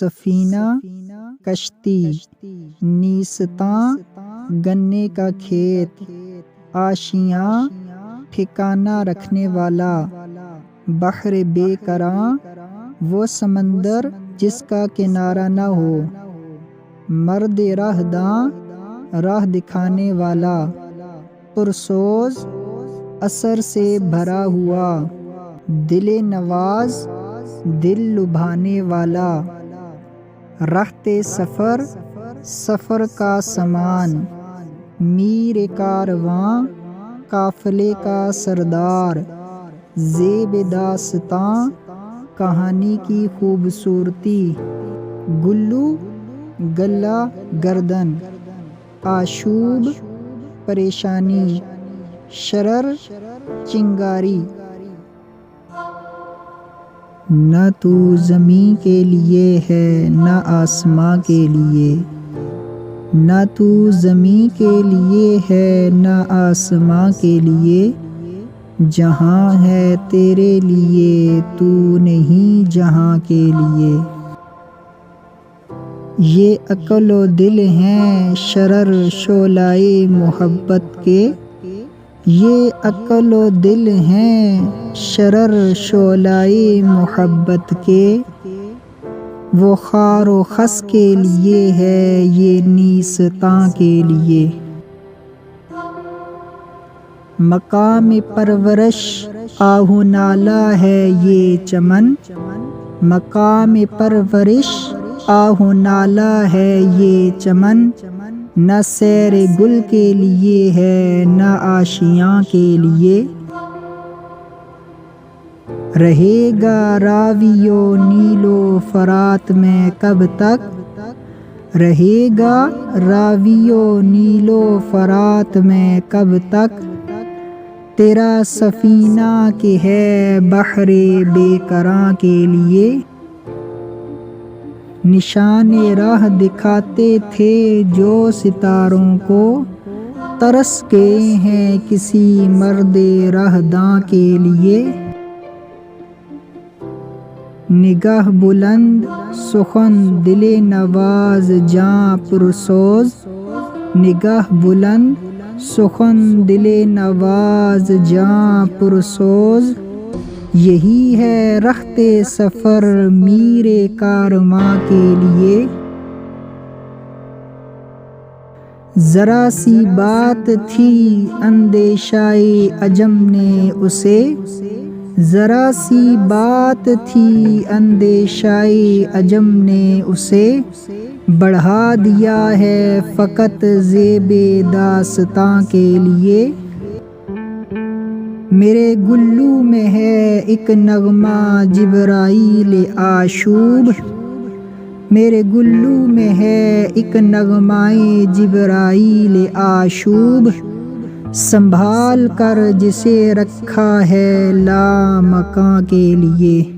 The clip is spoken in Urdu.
سفینہ کشتی، نیستاں گنے کا کھیت، آشیاں ٹھکانہ رکھنے والا، بحر بے کراں وہ سمندر جس کا کنارہ نہ ہو، مرد راہ داں راہ دکھانے والا، پرسوز اثر سے بھرا ہوا، دل نواز دل لبھانے والا، رہتے سفر سفر کا سامان، میر کارواں قافلے کا سردار، زیب داستاں کہانی کی خوبصورتی، گلو گلہ گردن، آشوب پریشانی، شرر چنگاری۔ نہ تو زمیں کے لیے ہے نہ آسماں کے لیے، نہ تو زمیں کے لیے ہے نہ آسماں کے لیے، جہاں ہے تیرے لیے تو نہیں جہاں کے لیے۔ یہ عقل و دل ہیں شرر شعلۂ محبت کے، یہ عقل و دل ہیں شرر شعلۂ محبت کے، وہ خار و خس کے لیے ہے یہ نیستاں کے لیے۔ مقام پرورش آہ و نالہ ہے یہ چمن، مقام پرورش آہ و نالہ ہے یہ چمن، نہ سیر گل کے لیے ہے نہ آشیاں کے لیے۔ رہے گا راوی و نیل و فرات میں کب تک، رہے گا راوی و نیل و فرات میں کب تک، تیرا سفینہ کہ ہے بحر بے کراں کے لیے۔ نشان راہ دکھاتے تھے جو ستاروں کو، ترس گئے ہیں کسی مرد راہ داں کے لیے۔ نگاہ بلند سخن دل نواز جاں پرسوز، نگاہ بلند سخن دل نواز جاں پرسوز، یہی ہے رہتے سفر میر کارواں کے لیے۔ ذرا سی بات تھی اندیشہ عجم نے اسے، ذرا سی بات تھی اندیشہ عجم نے اسے، بڑھا دیا ہے فقط زیب داستاں کے لیے۔ میرے گلو میں ہے ایک نغمہ جبرائیل آشوب، میرے گلو میں ہے ایک نغمہ جبرائیل آشوب، سنبھال کر جسے رکھا ہے لامکاں کے لیے۔